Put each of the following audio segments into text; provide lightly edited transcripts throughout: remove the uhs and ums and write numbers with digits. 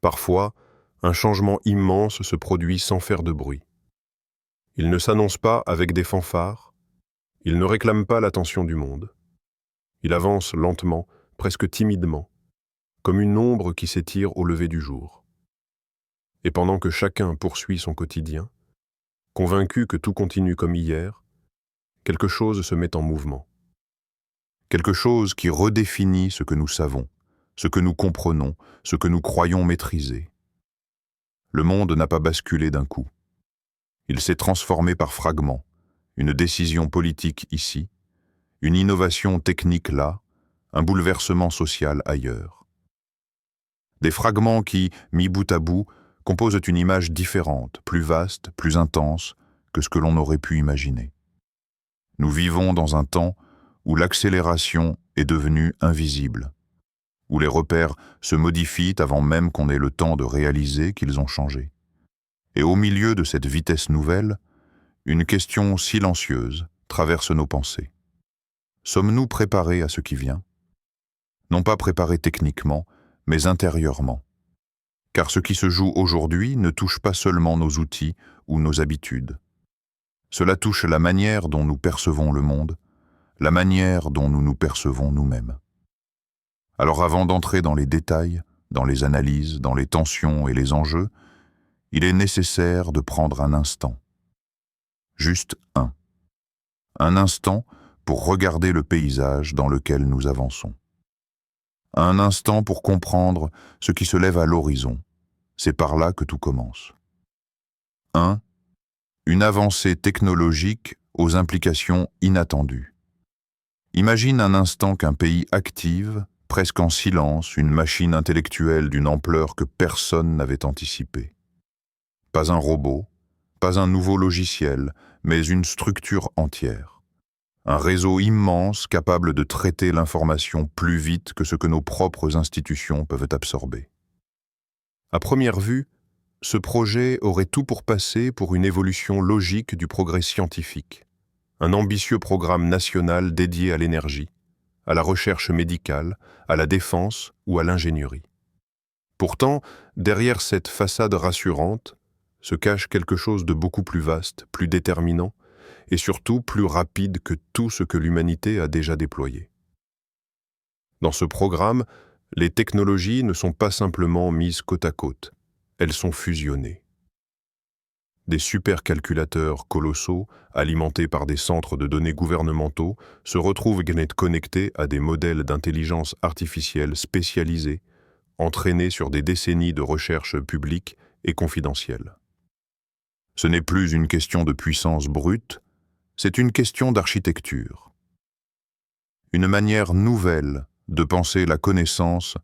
Parfois, un changement immense se produit sans faire de bruit. Il ne s'annonce pas avec des fanfares, il ne réclame pas l'attention du monde. Il avance lentement, presque timidement, comme une ombre qui s'étire au lever du jour. Et pendant que chacun poursuit son quotidien, convaincu que tout continue comme hier, quelque chose se met en mouvement. Quelque chose qui redéfinit ce que nous savons, ce que nous comprenons, ce que nous croyons maîtriser. Le monde n'a pas basculé d'un coup. Il s'est transformé par fragments, une décision politique ici, une innovation technique là, un bouleversement social ailleurs. Des fragments qui, mis bout à bout, composent une image différente, plus vaste, plus intense que ce que l'on aurait pu imaginer. Nous vivons dans un temps où l'accélération est devenue invisible, où les repères se modifient avant même qu'on ait le temps de réaliser qu'ils ont changé. Et au milieu de cette vitesse nouvelle, une question silencieuse traverse nos pensées. Sommes-nous préparés à ce qui vient? Non pas préparés techniquement, mais intérieurement. Car ce qui se joue aujourd'hui ne touche pas seulement nos outils ou nos habitudes. Cela touche la manière dont nous percevons le monde, la manière dont nous nous percevons nous-mêmes. Alors avant d'entrer dans les détails, dans les analyses, dans les tensions et les enjeux, il est nécessaire de prendre un instant. Juste un. Un instant pour regarder le paysage dans lequel nous avançons. Un instant pour comprendre ce qui se lève à l'horizon. C'est par là que tout commence. 1. Une avancée technologique aux implications inattendues. Imagine un instant qu'un pays active, presque en silence, une machine intellectuelle d'une ampleur que personne n'avait anticipée. Pas un robot, pas un nouveau logiciel, mais une structure entière. Un réseau immense capable de traiter l'information plus vite que ce que nos propres institutions peuvent absorber. À première vue, ce projet aurait tout pour passer pour une évolution logique du progrès scientifique. Un ambitieux programme national dédié à l'énergie, à la recherche médicale, à la défense ou à l'ingénierie. Pourtant, derrière cette façade rassurante, se cache quelque chose de beaucoup plus vaste, plus déterminant, et surtout plus rapide que tout ce que l'humanité a déjà déployé. Dans ce programme, les technologies ne sont pas simplement mises côte à côte, elles sont fusionnées. Des supercalculateurs colossaux, alimentés par des centres de données gouvernementaux, se retrouvent connectés à des modèles d'intelligence artificielle spécialisés, entraînés sur des décennies de recherche publique et confidentielle. Ce n'est plus une question de puissance brute, c'est une question d'architecture. Une manière nouvelle de penser la connaissance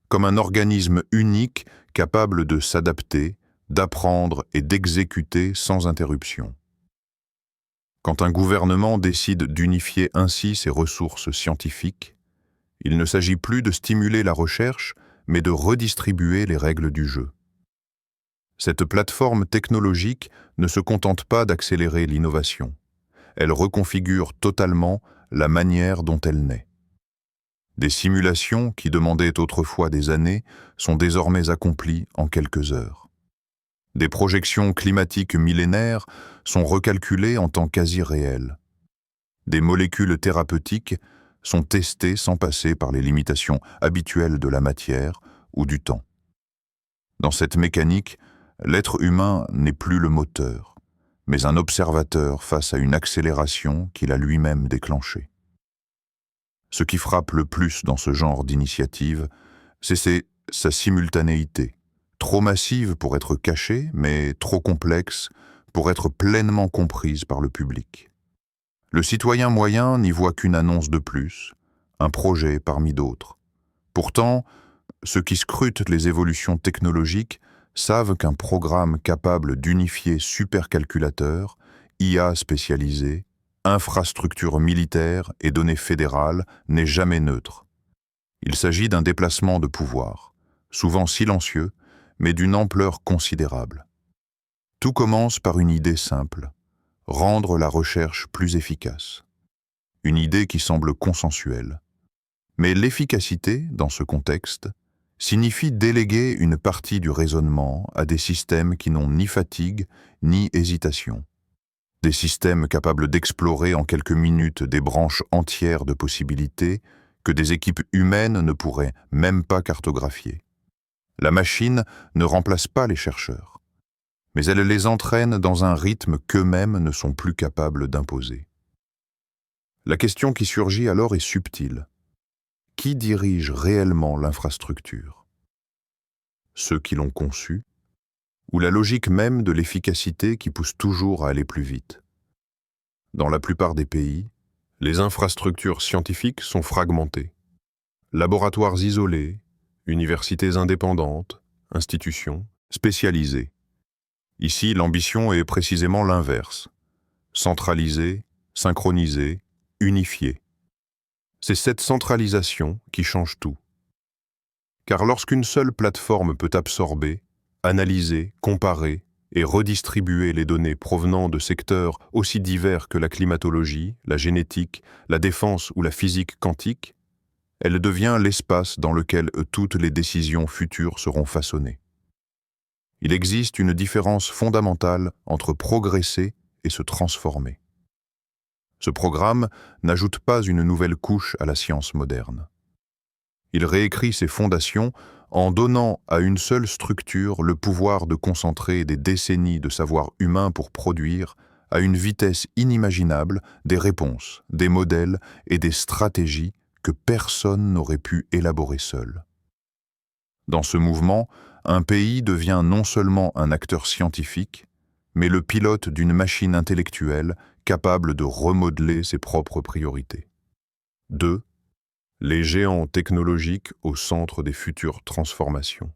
comme un organisme unique capable de s'adapter, d'apprendre et d'exécuter sans interruption. Quand un gouvernement décide d'unifier ainsi ses ressources scientifiques, il ne s'agit plus de stimuler la recherche, mais de redistribuer les règles du jeu. Cette plateforme technologique ne se contente pas d'accélérer l'innovation. Elle reconfigure totalement la manière dont elle naît. Des simulations qui demandaient autrefois des années sont désormais accomplies en quelques heures. Des projections climatiques millénaires sont recalculées en temps quasi réel. Des molécules thérapeutiques sont testées sans passer par les limitations habituelles de la matière ou du temps. Dans cette mécanique, l'être humain n'est plus le moteur, mais un observateur face à une accélération qu'il a lui-même déclenchée. Ce qui frappe le plus dans ce genre d'initiative, c'est sa simultanéité, trop massive pour être cachée, mais trop complexe pour être pleinement comprise par le public. Le citoyen moyen n'y voit qu'une annonce de plus, un projet parmi d'autres. Pourtant, ceux qui scrutent les évolutions technologiques savent qu'un programme capable d'unifier supercalculateurs, IA spécialisés, infrastructures militaires et données fédérales n'est jamais neutre. Il s'agit d'un déplacement de pouvoir, souvent silencieux, mais d'une ampleur considérable. Tout commence par une idée simple, rendre la recherche plus efficace. Une idée qui semble consensuelle. Mais l'efficacité, dans ce contexte, signifie déléguer une partie du raisonnement à des systèmes qui n'ont ni fatigue ni hésitation. Des systèmes capables d'explorer en quelques minutes des branches entières de possibilités que des équipes humaines ne pourraient même pas cartographier. La machine ne remplace pas les chercheurs, mais elle les entraîne dans un rythme qu'eux-mêmes ne sont plus capables d'imposer. La question qui surgit alors est subtile. Qui dirige réellement l'infrastructure? Ceux qui l'ont conçue, ou la logique même de l'efficacité qui pousse toujours à aller plus vite? Dans la plupart des pays, les infrastructures scientifiques sont fragmentées. Laboratoires isolés, universités indépendantes, institutions spécialisées. Ici, l'ambition est précisément l'inverse. Centraliser, synchroniser, unifier. C'est cette centralisation qui change tout. Car lorsqu'une seule plateforme peut absorber, analyser, comparer et redistribuer les données provenant de secteurs aussi divers que la climatologie, la génétique, la défense ou la physique quantique, elle devient l'espace dans lequel toutes les décisions futures seront façonnées. Il existe une différence fondamentale entre progresser et se transformer. Ce programme n'ajoute pas une nouvelle couche à la science moderne. Il réécrit ses fondations en donnant à une seule structure le pouvoir de concentrer des décennies de savoir humain pour produire, à une vitesse inimaginable, des réponses, des modèles et des stratégies que personne n'aurait pu élaborer seul. Dans ce mouvement, un pays devient non seulement un acteur scientifique, mais le pilote d'une machine intellectuelle capable de remodeler ses propres priorités. 2. Les géants technologiques au centre des futures transformations.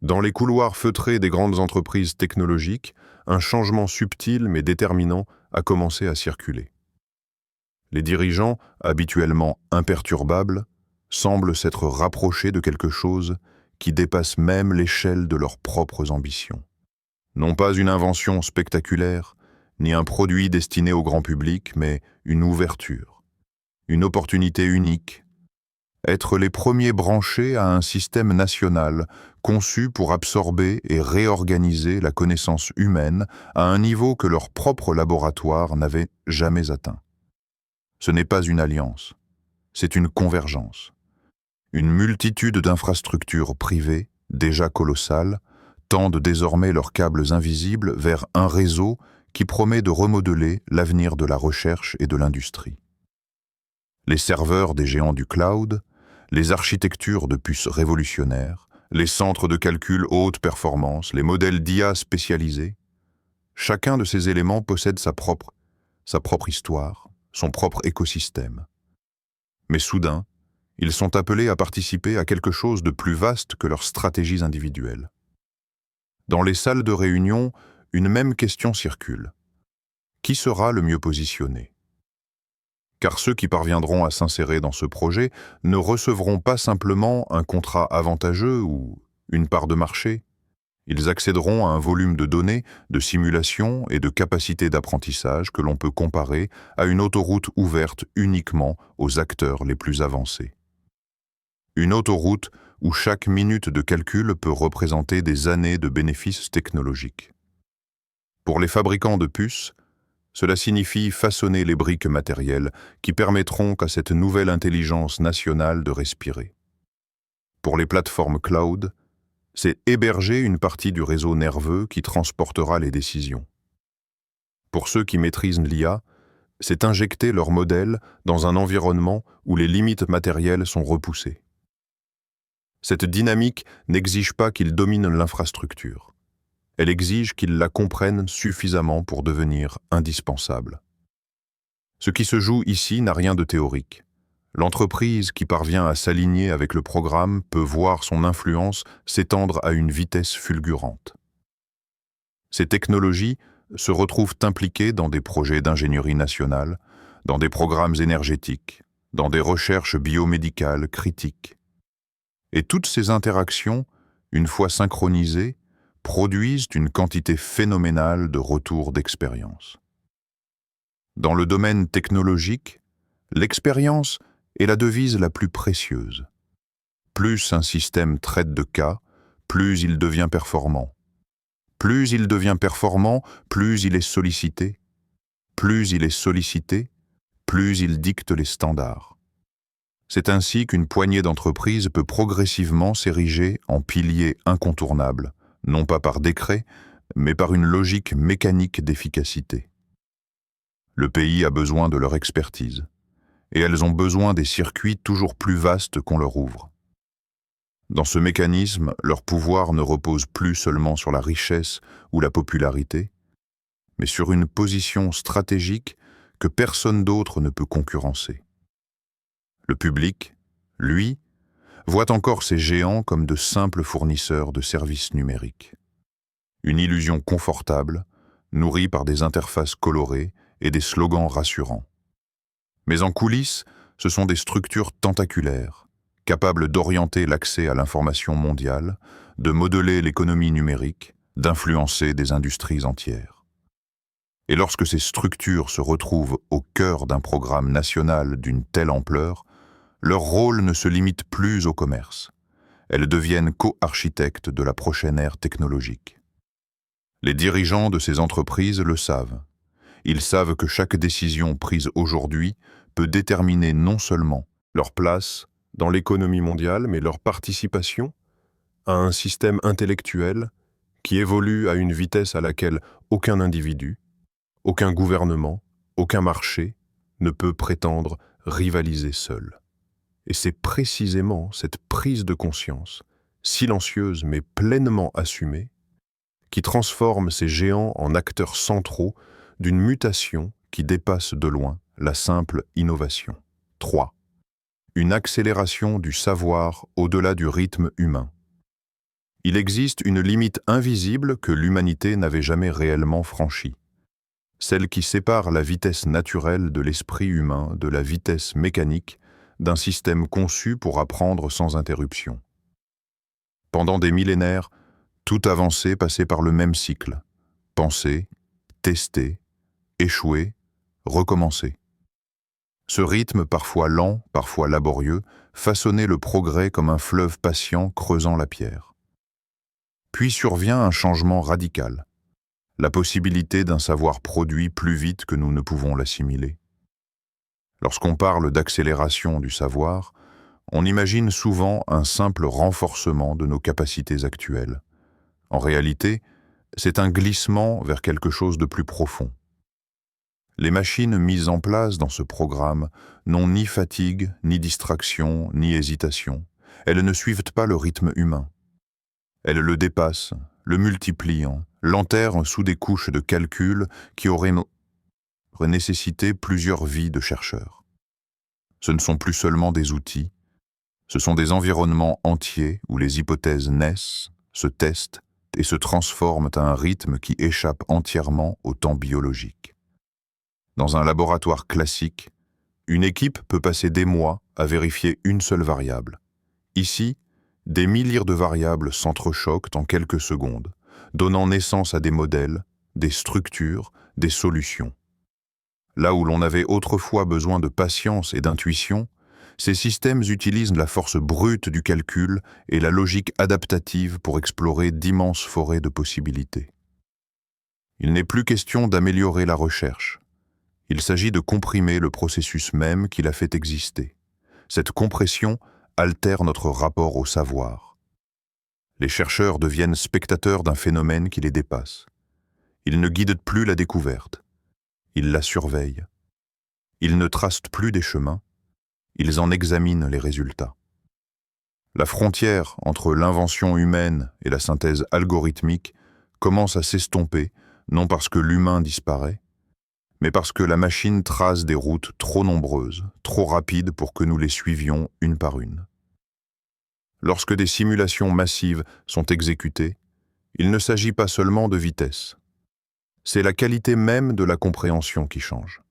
Dans les couloirs feutrés des grandes entreprises technologiques, un changement subtil mais déterminant a commencé à circuler. Les dirigeants, habituellement imperturbables, semblent s'être rapprochés de quelque chose qui dépasse même l'échelle de leurs propres ambitions. Non pas une invention spectaculaire, ni un produit destiné au grand public, mais une ouverture, une opportunité unique, être les premiers branchés à un système national conçu pour absorber et réorganiser la connaissance humaine à un niveau que leur propre laboratoire n'avait jamais atteint. Ce n'est pas une alliance, c'est une convergence. Une multitude d'infrastructures privées, déjà colossales, tendent désormais leurs câbles invisibles vers un réseau qui promet de remodeler l'avenir de la recherche et de l'industrie. Les serveurs des géants du cloud, les architectures de puces révolutionnaires, les centres de calcul haute performance, les modèles d'IA spécialisés, chacun de ces éléments possède sa propre histoire, son propre écosystème. Mais soudain, ils sont appelés à participer à quelque chose de plus vaste que leurs stratégies individuelles. Dans les salles de réunion, une même question circule. Qui sera le mieux positionné? Car ceux qui parviendront à s'insérer dans ce projet ne recevront pas simplement un contrat avantageux ou une part de marché. Ils accéderont à un volume de données, de simulations et de capacités d'apprentissage que l'on peut comparer à une autoroute ouverte uniquement aux acteurs les plus avancés. Une autoroute où chaque minute de calcul peut représenter des années de bénéfices technologiques. Pour les fabricants de puces, cela signifie façonner les briques matérielles qui permettront à cette nouvelle intelligence nationale de respirer. Pour les plateformes cloud, c'est héberger une partie du réseau nerveux qui transportera les décisions. Pour ceux qui maîtrisent l'IA, c'est injecter leur modèle dans un environnement où les limites matérielles sont repoussées. Cette dynamique n'exige pas qu'ils dominent l'infrastructure. Elle exige qu'ils la comprennent suffisamment pour devenir indispensables. Ce qui se joue ici n'a rien de théorique. L'entreprise qui parvient à s'aligner avec le programme peut voir son influence s'étendre à une vitesse fulgurante. Ces technologies se retrouvent impliquées dans des projets d'ingénierie nationale, dans des programmes énergétiques, dans des recherches biomédicales critiques. Et toutes ces interactions, une fois synchronisées, produisent une quantité phénoménale de retours d'expérience. Dans le domaine technologique, l'expérience est la devise la plus précieuse. Plus un système traite de cas, plus il devient performant. Plus il devient performant, plus il est sollicité. Plus il est sollicité, plus il dicte les standards. C'est ainsi qu'une poignée d'entreprises peut progressivement s'ériger en pilier incontournable, non pas par décret, mais par une logique mécanique d'efficacité. Le pays a besoin de leur expertise, et elles ont besoin des circuits toujours plus vastes qu'on leur ouvre. Dans ce mécanisme, leur pouvoir ne repose plus seulement sur la richesse ou la popularité, mais sur une position stratégique que personne d'autre ne peut concurrencer. Le public, lui, voit encore ces géants comme de simples fournisseurs de services numériques. Une illusion confortable, nourrie par des interfaces colorées et des slogans rassurants. Mais en coulisses, ce sont des structures tentaculaires, capables d'orienter l'accès à l'information mondiale, de modeler l'économie numérique, d'influencer des industries entières. Et lorsque ces structures se retrouvent au cœur d'un programme national d'une telle ampleur, leur rôle ne se limite plus au commerce. Elles deviennent co-architectes de la prochaine ère technologique. Les dirigeants de ces entreprises le savent. Ils savent que chaque décision prise aujourd'hui peut déterminer non seulement Leur place dans l'économie mondiale, mais leur participation à un système intellectuel qui évolue à une vitesse à laquelle aucun individu, aucun gouvernement, aucun marché ne peut prétendre rivaliser seul. Et c'est précisément cette prise de conscience, silencieuse mais pleinement assumée, qui transforme ces géants en acteurs centraux d'une mutation qui dépasse de loin la simple innovation. 3. Une accélération du savoir au-delà du rythme humain. Il existe une limite invisible que l'humanité n'avait jamais réellement franchie. Celle qui sépare la vitesse naturelle de l'esprit humain de la vitesse mécanique d'un système conçu pour apprendre sans interruption. Pendant des millénaires, toute avancée passait par le même cycle. Penser, tester, échouer, recommencer. Ce rythme, parfois lent, parfois laborieux, façonnait le progrès comme un fleuve patient creusant la pierre. Puis survient un changement radical. La possibilité d'un savoir produit plus vite que nous ne pouvons l'assimiler. Lorsqu'on parle d'accélération du savoir, on imagine souvent un simple renforcement de nos capacités actuelles. En réalité, c'est un glissement vers quelque chose de plus profond. Les machines mises en place dans ce programme n'ont ni fatigue, ni distraction, ni hésitation. Elles ne suivent pas le rythme humain. Elles le dépassent, le multipliant, l'enterrent sous des couches de calcul qui auraient nécessité plusieurs vies de chercheurs. Ce ne sont plus seulement des outils, ce sont des environnements entiers où les hypothèses naissent, se testent et se transforment à un rythme qui échappe entièrement au temps biologique. Dans un laboratoire classique, une équipe peut passer des mois à vérifier une seule variable. Ici, des milliers de variables s'entrechoquent en quelques secondes, donnant naissance à des modèles, des structures, des solutions. Là où l'on avait autrefois besoin de patience et d'intuition, ces systèmes utilisent la force brute du calcul et la logique adaptative pour explorer d'immenses forêts de possibilités. Il n'est plus question d'améliorer la recherche. Il s'agit de comprimer le processus même qui l'a fait exister. Cette compression altère notre rapport au savoir. Les chercheurs deviennent spectateurs d'un phénomène qui les dépasse. Ils ne guident plus la découverte. Ils la surveillent. Ils ne tracent plus des chemins. Ils en examinent les résultats. La frontière entre l'invention humaine et la synthèse algorithmique commence à s'estomper, non parce que l'humain disparaît, mais parce que la machine trace des routes trop nombreuses, trop rapides pour que nous les suivions une par une. Lorsque des simulations massives sont exécutées, il ne s'agit pas seulement de vitesse. C'est la qualité même de la compréhension qui change.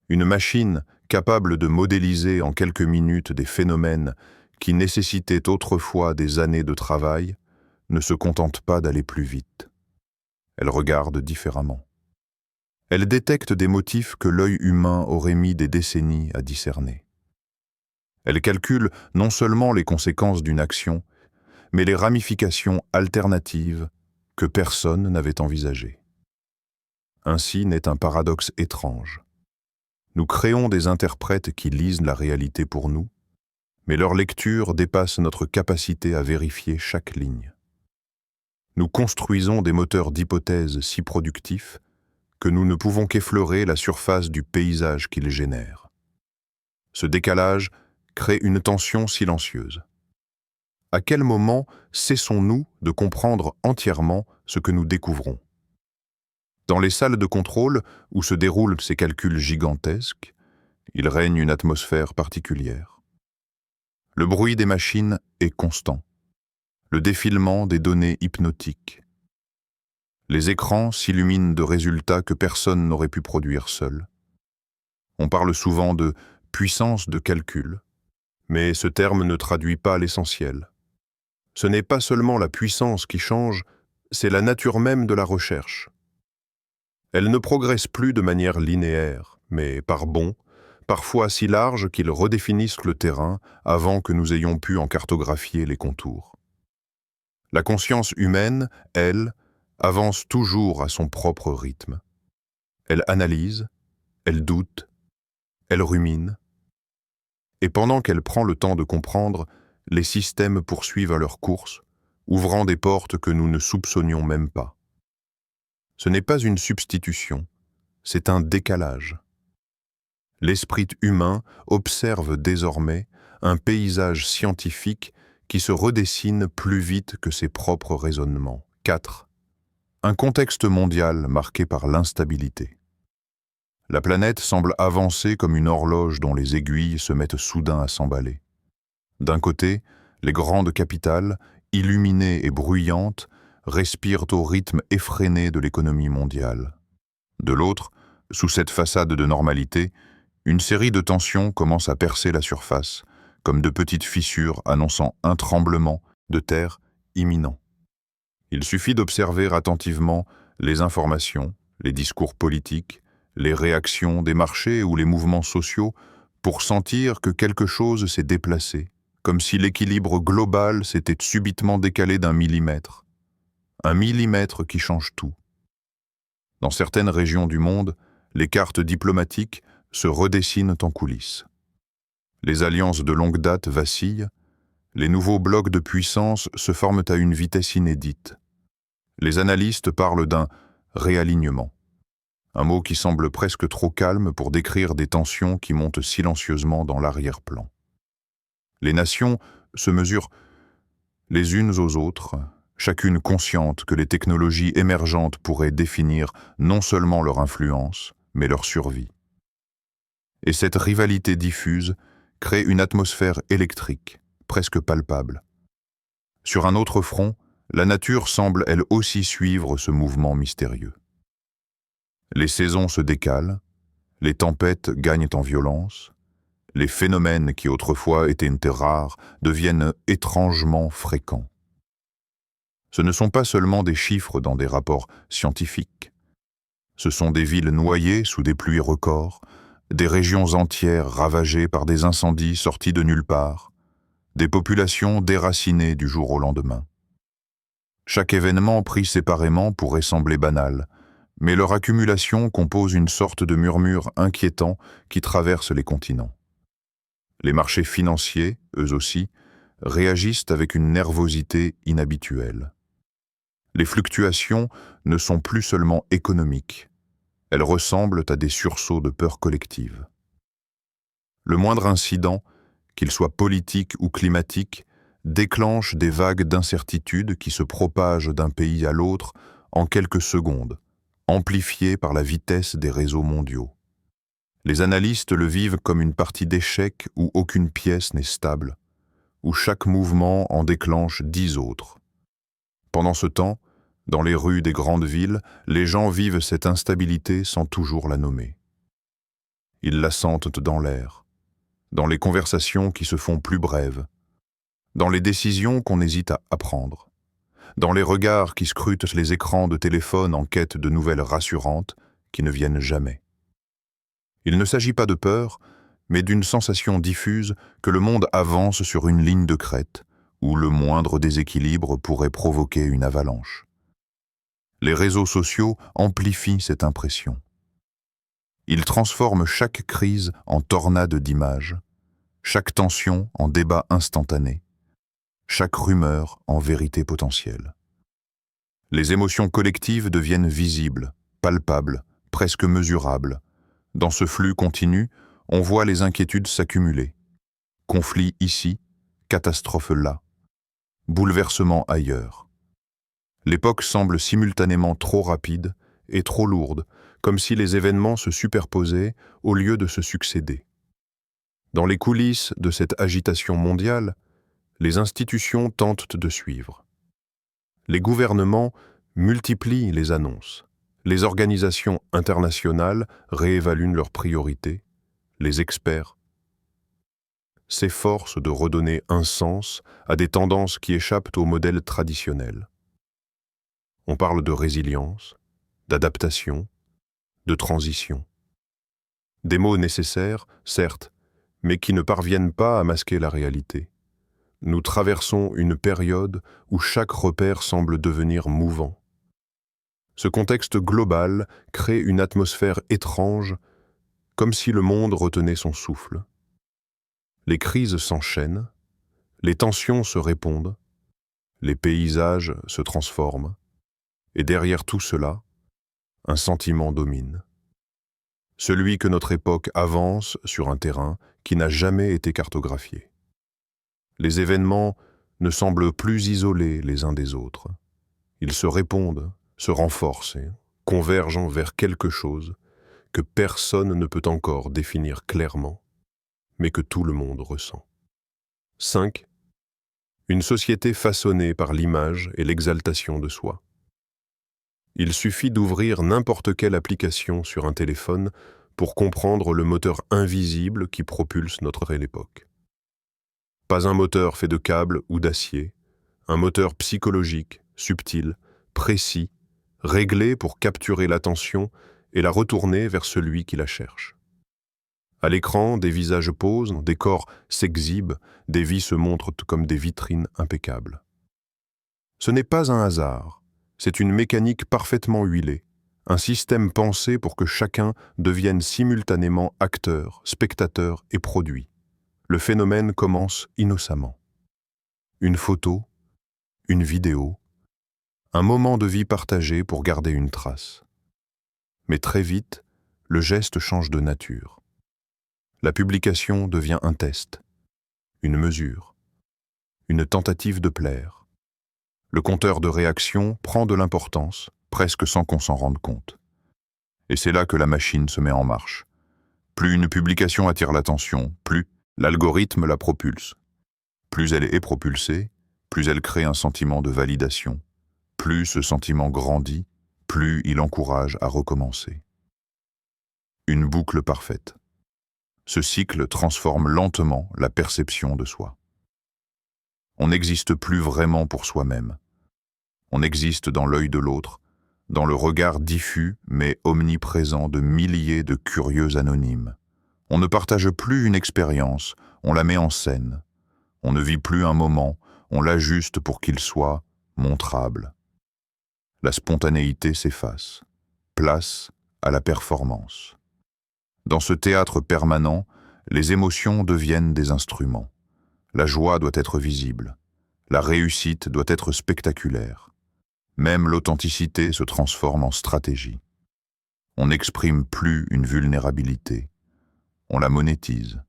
Une machine capable de modéliser en quelques minutes des phénomènes qui nécessitaient autrefois des années de travail ne se contente pas d'aller plus vite. Elle regarde différemment. Elle détecte des motifs que l'œil humain aurait mis des décennies à discerner. Elle calcule non seulement les conséquences d'une action, mais les ramifications alternatives que personne n'avait envisagées. Ainsi naît un paradoxe étrange. Nous créons des interprètes qui lisent la réalité pour nous, mais leur lecture dépasse notre capacité à vérifier chaque ligne. Nous construisons des moteurs d'hypothèses si productifs que nous ne pouvons qu'effleurer la surface du paysage qu'ils génèrent. Ce décalage crée une tension silencieuse. À quel moment cessons-nous de comprendre entièrement ce que nous découvrons? Dans les salles de contrôle où se déroulent ces calculs gigantesques, il règne une atmosphère particulière. Le bruit des machines est constant. Le défilement des données hypnotiques. Les écrans s'illuminent de résultats que personne n'aurait pu produire seul. On parle souvent de puissance de calcul, mais ce terme ne traduit pas l'essentiel. Ce n'est pas seulement la puissance qui change, c'est la nature même de la recherche. Elle ne progresse plus de manière linéaire, mais par bonds, parfois si larges qu'ils redéfinissent le terrain avant que nous ayons pu en cartographier les contours. La conscience humaine, elle, avance toujours à son propre rythme. Elle analyse, elle doute, elle rumine. Et pendant qu'elle prend le temps de comprendre, les systèmes poursuivent leur course, ouvrant des portes que nous ne soupçonnions même pas. Ce n'est pas une substitution, c'est un décalage. L'esprit humain observe désormais un paysage scientifique qui se redessine plus vite que ses propres raisonnements. 4. Un contexte mondial marqué par l'instabilité. La planète semble avancer comme une horloge dont les aiguilles se mettent soudain à s'emballer. D'un côté, les grandes capitales, illuminées et bruyantes, respirent au rythme effréné de l'économie mondiale. De l'autre, sous cette façade de normalité, une série de tensions commence à percer la surface, comme de petites fissures annonçant un tremblement de terre imminent. Il suffit d'observer attentivement les informations, les discours politiques, les réactions des marchés ou les mouvements sociaux pour sentir que quelque chose s'est déplacé, comme si l'équilibre global s'était subitement décalé d'un millimètre. Un millimètre qui change tout. Dans certaines régions du monde, les cartes diplomatiques se redessinent en coulisses. Les alliances de longue date vacillent, les nouveaux blocs de puissance se forment à une vitesse inédite. Les analystes parlent d'un réalignement, un mot qui semble presque trop calme pour décrire des tensions qui montent silencieusement dans l'arrière-plan. Les nations se mesurent les unes aux autres, chacune consciente que les technologies émergentes pourraient définir non seulement leur influence, mais leur survie. Et cette rivalité diffuse crée une atmosphère électrique, presque palpable. Sur un autre front, la nature semble elle aussi suivre ce mouvement mystérieux. Les saisons se décalent, les tempêtes gagnent en violence, les phénomènes qui autrefois étaient rares deviennent étrangement fréquents. Ce ne sont pas seulement des chiffres dans des rapports scientifiques. Ce sont des villes noyées sous des pluies records, des régions entières ravagées par des incendies sortis de nulle part, des populations déracinées du jour au lendemain. Chaque événement pris séparément pourrait sembler banal, mais leur accumulation compose une sorte de murmure inquiétant qui traverse les continents. Les marchés financiers, eux aussi, réagissent avec une nervosité inhabituelle. Les fluctuations ne sont plus seulement économiques, elles ressemblent à des sursauts de peur collective. Le moindre incident, qu'il soit politique ou climatique, déclenche des vagues d'incertitude qui se propagent d'un pays à l'autre en quelques secondes, amplifiées par la vitesse des réseaux mondiaux. Les analystes le vivent comme une partie d'échecs où aucune pièce n'est stable, où chaque mouvement en déclenche 10 autres. Pendant ce temps, dans les rues des grandes villes, les gens vivent cette instabilité sans toujours la nommer. Ils la sentent dans l'air, dans les conversations qui se font plus brèves, dans les décisions qu'on hésite à prendre, dans les regards qui scrutent les écrans de téléphone en quête de nouvelles rassurantes qui ne viennent jamais. Il ne s'agit pas de peur, mais d'une sensation diffuse que le monde avance sur une ligne de crête, où le moindre déséquilibre pourrait provoquer une avalanche. Les réseaux sociaux amplifient cette impression. Ils transforment chaque crise en tornade d'images, chaque tension en débat instantané, chaque rumeur en vérité potentielle. Les émotions collectives deviennent visibles, palpables, presque mesurables. Dans ce flux continu, on voit les inquiétudes s'accumuler. Conflit ici, catastrophe là, bouleversement ailleurs. L'époque semble simultanément trop rapide et trop lourde, comme si les événements se superposaient au lieu de se succéder. Dans les coulisses de cette agitation mondiale, les institutions tentent de suivre. Les gouvernements multiplient les annonces. Les organisations internationales réévaluent leurs priorités. Les experts s'efforcent de redonner un sens à des tendances qui échappent au modèle traditionnel. On parle de résilience, d'adaptation, de transition. Des mots nécessaires, certes, mais qui ne parviennent pas à masquer la réalité. Nous traversons une période où chaque repère semble devenir mouvant. Ce contexte global crée une atmosphère étrange, comme si le monde retenait son souffle. Les crises s'enchaînent, les tensions se répondent, les paysages se transforment, et derrière tout cela, un sentiment domine. Celui que notre époque avance sur un terrain qui n'a jamais été cartographié. Les événements ne semblent plus isolés les uns des autres. Ils se répondent, se renforcent et convergent vers quelque chose que personne ne peut encore définir clairement, mais que tout le monde ressent. 5. Une société façonnée par l'image et l'exaltation de soi. Il suffit d'ouvrir n'importe quelle application sur un téléphone pour comprendre le moteur invisible qui propulse notre époque. Pas un moteur fait de câbles ou d'acier, un moteur psychologique, subtil, précis, réglé pour capturer l'attention et la retourner vers celui qui la cherche. À l'écran, des visages posent, des corps s'exhibent, des vies se montrent comme des vitrines impeccables. Ce n'est pas un hasard. C'est une mécanique parfaitement huilée, un système pensé pour que chacun devienne simultanément acteur, spectateur et produit. Le phénomène commence innocemment. Une photo, une vidéo, un moment de vie partagé pour garder une trace. Mais très vite, le geste change de nature. La publication devient un test, une mesure, une tentative de plaire. Le compteur de réaction prend de l'importance, presque sans qu'on s'en rende compte. Et c'est là que la machine se met en marche. Plus une publication attire l'attention, plus l'algorithme la propulse. Plus elle est propulsée, plus elle crée un sentiment de validation. Plus ce sentiment grandit, plus il encourage à recommencer. Une boucle parfaite. Ce cycle transforme lentement la perception de soi. On n'existe plus vraiment pour soi-même. On existe dans l'œil de l'autre, dans le regard diffus mais omniprésent de milliers de curieux anonymes. On ne partage plus une expérience, on la met en scène. On ne vit plus un moment, on l'ajuste pour qu'il soit montrable. La spontanéité s'efface. Place à la performance. Dans ce théâtre permanent, les émotions deviennent des instruments. La joie doit être visible. La réussite doit être spectaculaire. Même l'authenticité se transforme en stratégie. On n'exprime plus une vulnérabilité. On la monétise.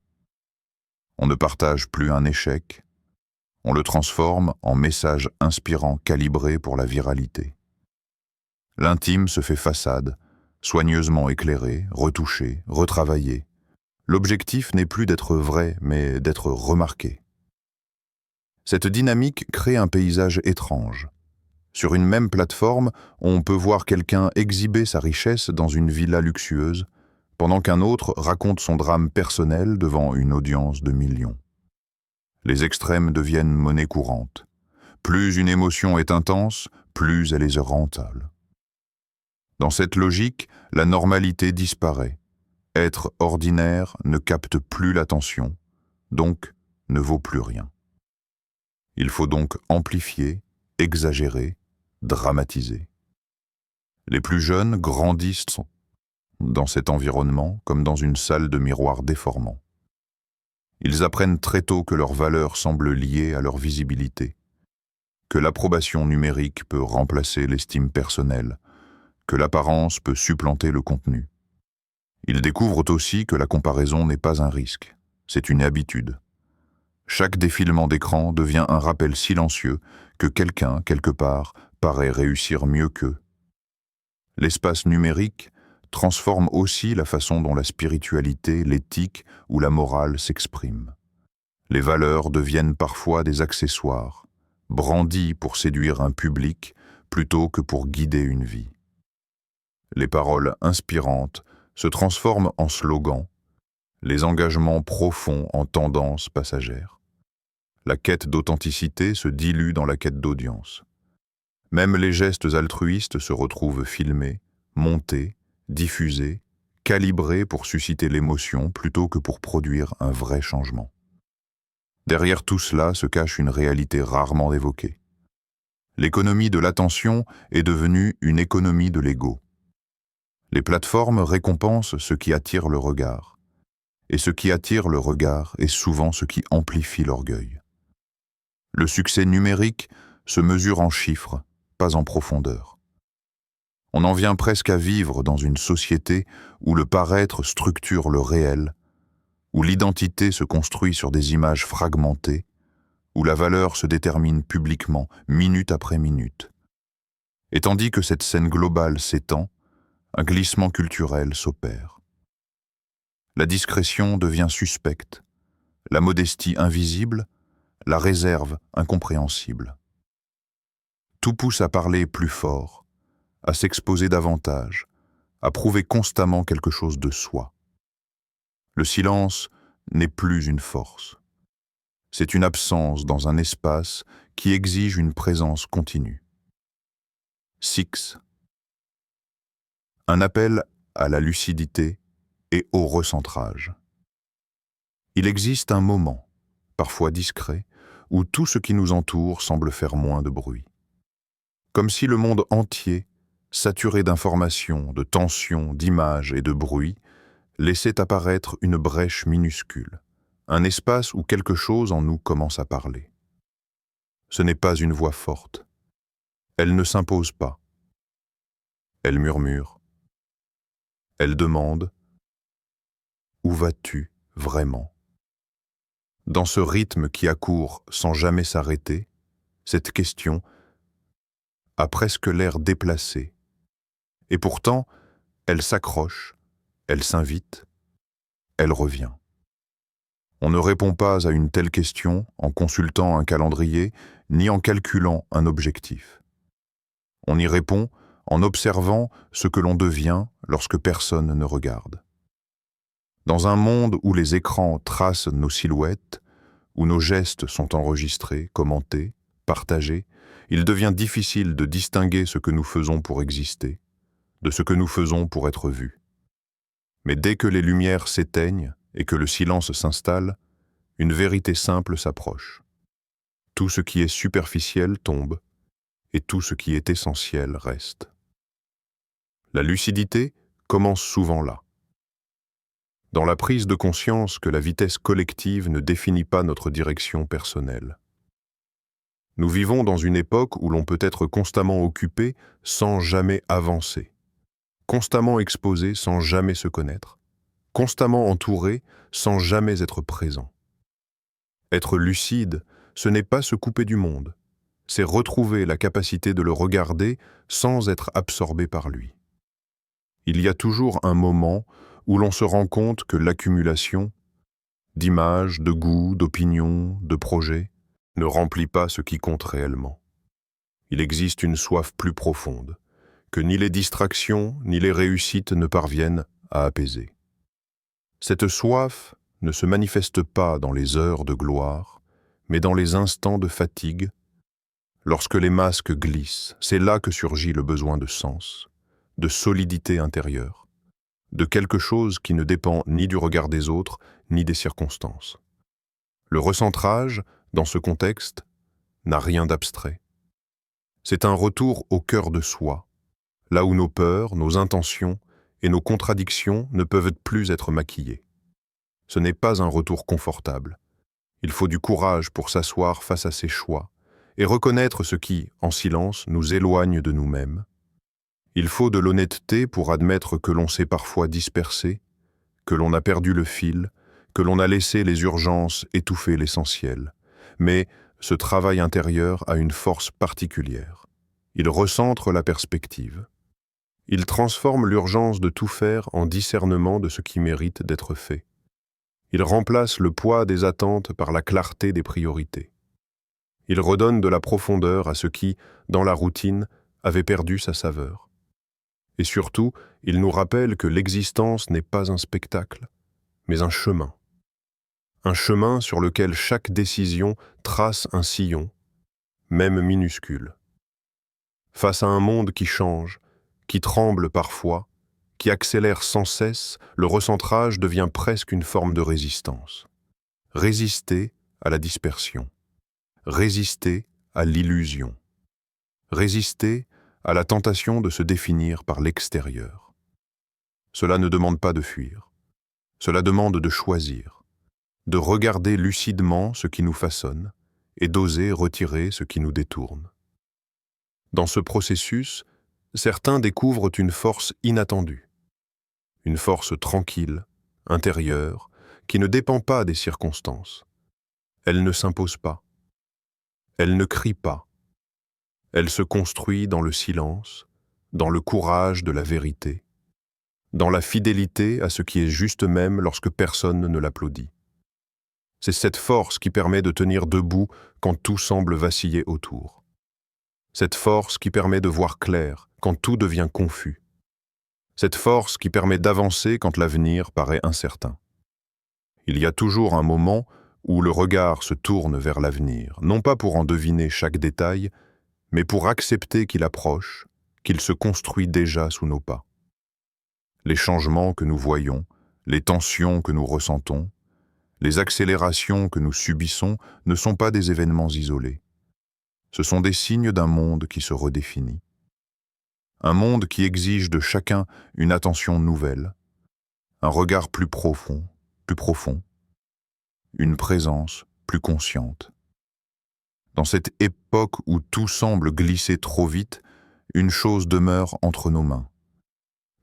On ne partage plus un échec. On le transforme en message inspirant calibré pour la viralité. L'intime se fait façade, soigneusement éclairé, retouché, retravaillé. L'objectif n'est plus d'être vrai, mais d'être remarqué. Cette dynamique crée un paysage étrange. Sur une même plateforme, on peut voir quelqu'un exhiber sa richesse dans une villa luxueuse, pendant qu'un autre raconte son drame personnel devant une audience de millions. Les extrêmes deviennent monnaie courante. Plus une émotion est intense, plus elle est rentable. Dans cette logique, la normalité disparaît. Être ordinaire ne capte plus l'attention, donc ne vaut plus rien. Il faut donc amplifier, exagérer, dramatiser. Les plus jeunes grandissent dans cet environnement comme dans une salle de miroirs déformants. Ils apprennent très tôt que leur valeur semble liée à leur visibilité, que l'approbation numérique peut remplacer l'estime personnelle, que l'apparence peut supplanter le contenu. Ils découvrent aussi que la comparaison n'est pas un risque, c'est une habitude. Chaque défilement d'écran devient un rappel silencieux que quelqu'un, quelque part, paraît réussir mieux qu'eux. L'espace numérique transforme aussi la façon dont la spiritualité, l'éthique ou la morale s'expriment. Les valeurs deviennent parfois des accessoires, brandis pour séduire un public plutôt que pour guider une vie. Les paroles inspirantes se transforment en slogans, les engagements profonds en tendances passagères. La quête d'authenticité se dilue dans la quête d'audience. Même les gestes altruistes se retrouvent filmés, montés, diffusés, calibrés pour susciter l'émotion plutôt que pour produire un vrai changement. Derrière tout cela se cache une réalité rarement évoquée. L'économie de l'attention est devenue une économie de l'ego. Les plateformes récompensent ce qui attire le regard. Et ce qui attire le regard est souvent ce qui amplifie l'orgueil. Le succès numérique se mesure en chiffres, pas en profondeur. On en vient presque à vivre dans une société où le paraître structure le réel, où l'identité se construit sur des images fragmentées, où la valeur se détermine publiquement, minute après minute. Et tandis que cette scène globale s'étend, un glissement culturel s'opère. La discrétion devient suspecte, la modestie invisible, la réserve incompréhensible. Tout pousse à parler plus fort, à s'exposer davantage, à prouver constamment quelque chose de soi. Le silence n'est plus une force. C'est une absence dans un espace qui exige une présence continue. 6. Un appel à la lucidité et au recentrage. Il existe un moment, parfois discret, où tout ce qui nous entoure semble faire moins de bruit. Comme si le monde entier, saturé d'informations, de tensions, d'images et de bruit, laissait apparaître une brèche minuscule, un espace où quelque chose en nous commence à parler. Ce n'est pas une voix forte. Elle ne s'impose pas. Elle murmure. Elle demande « Où vas-tu vraiment ?» Dans ce rythme qui accourt sans jamais s'arrêter, cette question a presque l'air déplacée. Et pourtant, elle s'accroche, elle s'invite, elle revient. On ne répond pas à une telle question en consultant un calendrier ni en calculant un objectif. On y répond en observant ce que l'on devient lorsque personne ne regarde. Dans un monde où les écrans tracent nos silhouettes, où nos gestes sont enregistrés, commentés, partagés, il devient difficile de distinguer ce que nous faisons pour exister, de ce que nous faisons pour être vus. Mais dès que les lumières s'éteignent et que le silence s'installe, une vérité simple s'approche. Tout ce qui est superficiel tombe, et tout ce qui est essentiel reste. La lucidité commence souvent là. Dans la prise de conscience que la vitesse collective ne définit pas notre direction personnelle. Nous vivons dans une époque où l'on peut être constamment occupé sans jamais avancer, constamment exposé sans jamais se connaître, constamment entouré sans jamais être présent. Être lucide, ce n'est pas se couper du monde, c'est retrouver la capacité de le regarder sans être absorbé par lui. Il y a toujours un moment où l'on se rend compte que l'accumulation d'images, de goûts, d'opinions, de projets ne remplit pas ce qui compte réellement. Il existe une soif plus profonde, que ni les distractions ni les réussites ne parviennent à apaiser. Cette soif ne se manifeste pas dans les heures de gloire, mais dans les instants de fatigue. Lorsque les masques glissent, c'est là que surgit le besoin de sens, de solidité intérieure, de quelque chose qui ne dépend ni du regard des autres, ni des circonstances. Le recentrage, dans ce contexte, n'a rien d'abstrait. C'est un retour au cœur de soi, là où nos peurs, nos intentions et nos contradictions ne peuvent plus être maquillées. Ce n'est pas un retour confortable. Il faut du courage pour s'asseoir face à ses choix et reconnaître ce qui, en silence, nous éloigne de nous-mêmes. Il faut de l'honnêteté pour admettre que l'on s'est parfois dispersé, que l'on a perdu le fil, que l'on a laissé les urgences étouffer l'essentiel. Mais ce travail intérieur a une force particulière. Il recentre la perspective. Il transforme l'urgence de tout faire en discernement de ce qui mérite d'être fait. Il remplace le poids des attentes par la clarté des priorités. Il redonne de la profondeur à ce qui, dans la routine, avait perdu sa saveur. Et surtout, il nous rappelle que l'existence n'est pas un spectacle, mais un chemin. Un chemin sur lequel chaque décision trace un sillon, même minuscule. Face à un monde qui change, qui tremble parfois, qui accélère sans cesse, le recentrage devient presque une forme de résistance. Résister à la dispersion. Résister à l'illusion. Résister à la tentation de se définir par l'extérieur. Cela ne demande pas de fuir. Cela demande de choisir, de regarder lucidement ce qui nous façonne et d'oser retirer ce qui nous détourne. Dans ce processus, certains découvrent une force inattendue, une force tranquille, intérieure, qui ne dépend pas des circonstances. Elle ne s'impose pas. Elle ne crie pas. Elle se construit dans le silence, dans le courage de la vérité, dans la fidélité à ce qui est juste même lorsque personne ne l'applaudit. C'est cette force qui permet de tenir debout quand tout semble vaciller autour. Cette force qui permet de voir clair quand tout devient confus. Cette force qui permet d'avancer quand l'avenir paraît incertain. Il y a toujours un moment où le regard se tourne vers l'avenir, non pas pour en deviner chaque détail, mais pour accepter qu'il approche, qu'il se construit déjà sous nos pas. Les changements que nous voyons, les tensions que nous ressentons, les accélérations que nous subissons ne sont pas des événements isolés. Ce sont des signes d'un monde qui se redéfinit. Un monde qui exige de chacun une attention nouvelle, un regard plus profond, une présence plus consciente. Dans cette époque où tout semble glisser trop vite, une chose demeure entre nos mains.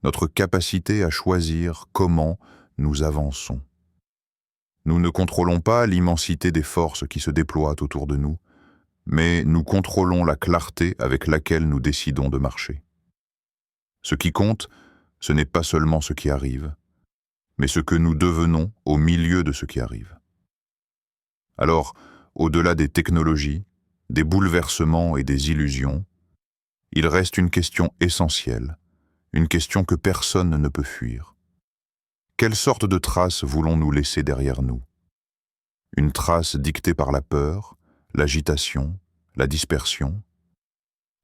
Notre capacité à choisir comment nous avançons. Nous ne contrôlons pas l'immensité des forces qui se déploient autour de nous, mais nous contrôlons la clarté avec laquelle nous décidons de marcher. Ce qui compte, ce n'est pas seulement ce qui arrive, mais ce que nous devenons au milieu de ce qui arrive. Alors, au-delà des technologies, des bouleversements et des illusions, il reste une question essentielle, une question que personne ne peut fuir. Quelle sorte de trace voulons-nous laisser derrière nous? Une trace dictée par la peur, l'agitation, la dispersion,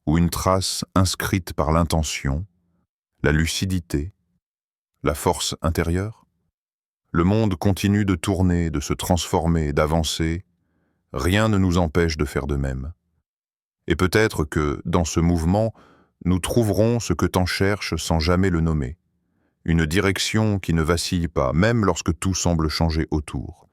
ou une trace inscrite par l'intention, la lucidité, la force intérieure? Le monde continue de tourner, de se transformer, d'avancer. Rien ne nous empêche de faire de même. Et peut-être que, dans ce mouvement, nous trouverons ce que tant cherche sans jamais le nommer. Une direction qui ne vacille pas, même lorsque tout semble changer autour.